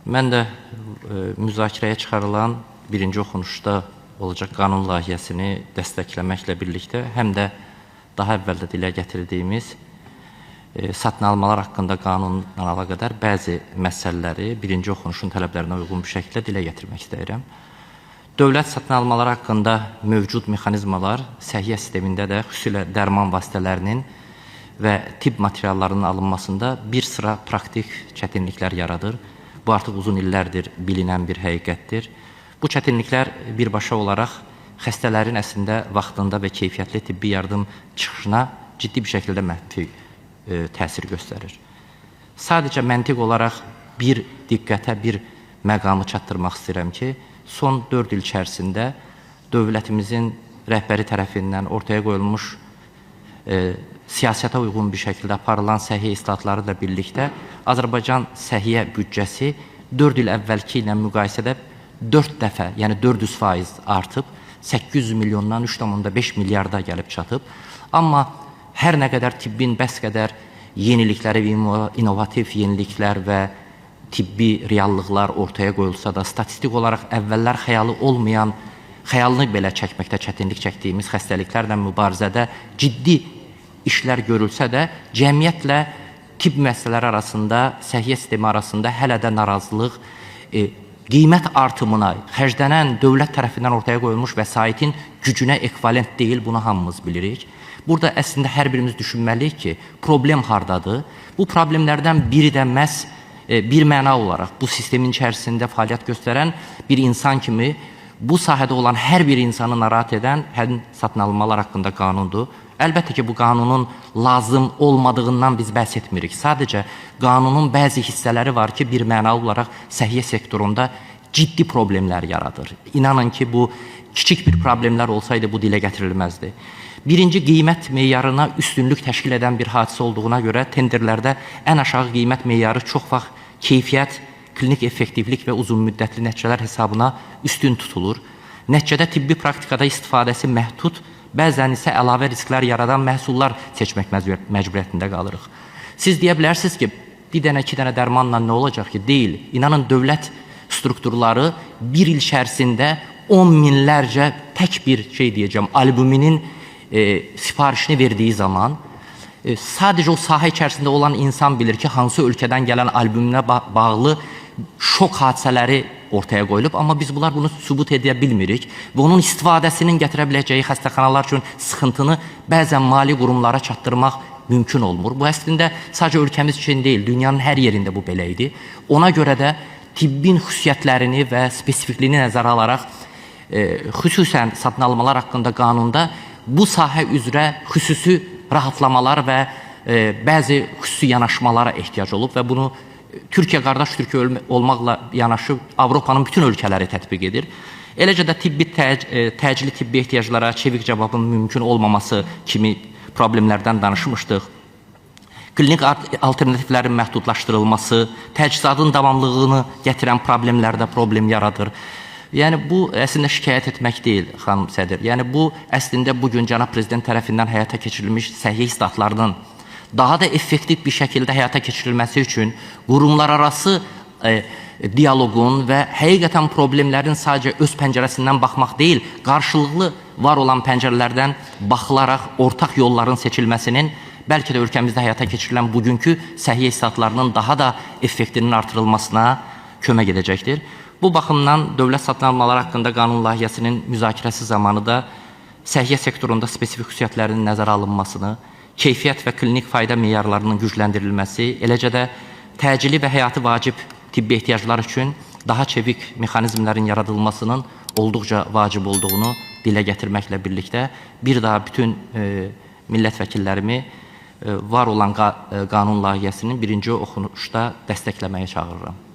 Mən də müzakirəyə çıxarılan birinci oxunuşda olacaq qanun layihəsini dəstəkləməklə birlikdə həm də daha əvvəldə dilə gətirdiyimiz satın almalar haqqında qanunla əlaqədar bəzi məsələləri birinci oxunuşun tələblərinə uyğun bir şəkildə dilə gətirmək istəyirəm. Dövlət satın almaları haqqında mövcud mexanizmalar səhiyyə sistemində də xüsusilə dərman vasitələrinin və tibb materiallarının alınmasında bir sıra praktik çətinliklər yaradır. Bu artıq uzun illərdir bilinən bir həqiqətdir. Bu çətinliklər birbaşa olaraq xəstələrin əslində vaxtında və keyfiyyətli tibbi yardım çıxışına ciddi bir şəkildə mənfi təsir göstərir. Sadəcə məntiq olaraq bir diqqətə, bir məqamı çatdırmaq istəyirəm ki, son 4 il içərisində dövlətimizin rəhbəri tərəfindən ortaya qoyulmuş siyasətə uyğun bir şəkildə aparılan səhiyyə islahatları ilə birlikdə Azərbaycan səhiyyə büdcəsi 4 il əvvəlki ilə müqayisədə 4 dəfə, yəni 400% artıb, 800 milyondan 3,5 milyarda gəlib çatıb. Amma hər nə qədər tibbin bəs qədər yenilikləri və inovativ yeniliklər və tibbi reallıqlar ortaya qoyulsa da, statistik olaraq əvvəllər xəyalı olmayan, xəyalını belə çəkməkdə çətinlik çəkdiyimiz xəstəliklərlə mübarizədə ciddi işlər görülsə də, cəmiyyətlə tibb müəssisələri arasında, səhiyyə sistemi arasında hələ də narazılıq, qiymət artımına, xərclənən dövlət tərəfindən ortaya qoyulmuş vəsaitin gücünə ekvivalent deyil, bunu hamımız bilirik. Burada əslində hər birimiz düşünməliyik ki, problem hardadır? Bu problemlərdən biri də məhz bir məna olaraq bu sistemin içərisində fəaliyyət göstərən bir insan kimi bu sahədə olan hər bir insanı narahat edən həm satın almalar haqqında qanundur. Əlbəttə ki, bu qanunun lazım olmadığından biz bəhs etmirik. Sadəcə, qanunun bəzi hissələri var ki, bir mənalı olaraq səhiyyə sektorunda ciddi problemlər yaradır. İnanın ki, bu kiçik bir problemlər olsaydı bu dilə gətirilməzdi. Birinci, qiymət meyarına üstünlük təşkil edən bir hadisə olduğuna görə tenderlərdə ən aşağı qiymət meyarı çox vaxt keyfiyyət, klinik effektivlik və uzun müddətli nəticələr hesabına üstün tutulur. Nəticədə tibbi praktikada istifadəsi məhdud, bəzən isə əlavə risklər yaradan məhsullar seçmək məcburiyyətində qalırıq. Siz deyə bilərsiniz ki, bir dənə, 2 dənə dərmanla nə olacaq ki? Deyil. İnanın, dövlət strukturları bir il içərisində 10 minlərcə tək bir albüminin sifarişini verdiyi zaman sadəcə o sahə içərisində olan insan bilir ki, hansı ölkədən gələn albümünə bağlı şok hadisələri ortaya qoyulub, amma biz bunu sübut edə bilmirik və onun istifadəsinin gətirə biləcəyi xəstəxanalar üçün sıxıntını bəzən mali qurumlara çatdırmaq mümkün olmur. Bu əslində sadəcə ölkəmiz üçün deyil, dünyanın hər yerində bu belə idi. Ona görə də tibbin xüsusiyyətlərini və spesifikliyini nəzərə alaraq xüsusən satın almalar haqqında qanunda bu sahə üzrə xüsusi rahatlamalar və bəzi xüsusi yanaşmalara ehtiyac olub və bunu Türkiyə qardaş Türkiyə olmaqla yanaşı Avropanın bütün ölkələri tətbiq edir. Eləcə də təcili tibbi ehtiyaclara çevik cavabın mümkün olmaması kimi problemlərdən danışmışdıq. Klinik alternativlərin məhdudlaşdırılması, təchizatın davamlılığını gətirən problemlərdə problem yaradır. Yəni, bu əslində şikayət etmək deyil, xanım sədr. Yəni, bu əslində bugün cənab prezident tərəfindən həyata keçirilmiş səhiyyə islahatlarının daha da effektiv bir şəkildə həyata keçirilməsi üçün qurumlararası diyaloqun və həqiqətən problemlərin sadəcə öz pəncərəsindən baxmaq deyil, qarşılıqlı var olan pəncərələrdən baxılaraq ortaq yolların seçilməsinin bəlkə də ölkəmizdə həyata keçirilən bugünkü səhiyyə islahatlarının daha da effektivinin artırılmasına kömək edəcəkdir. Bu baxımdan dövlət satın almaları haqqında qanun layihəsinin müzakirəsi zamanı da səhiyyə sektorunda spesifik xüsusiyyətlərinin nəzərə alınmasını, keyfiyyət və klinik fayda meyarlarının gücləndirilməsi, eləcə də təcili və həyati vacib tibbi ehtiyaclar üçün daha çevik mexanizmlərin yaradılmasının olduqca vacib olduğunu dilə gətirməklə birlikdə bir daha bütün millət vəkillərimi var olan qanun layihəsinin birinci oxunuşda dəstəkləməyə çağırıram.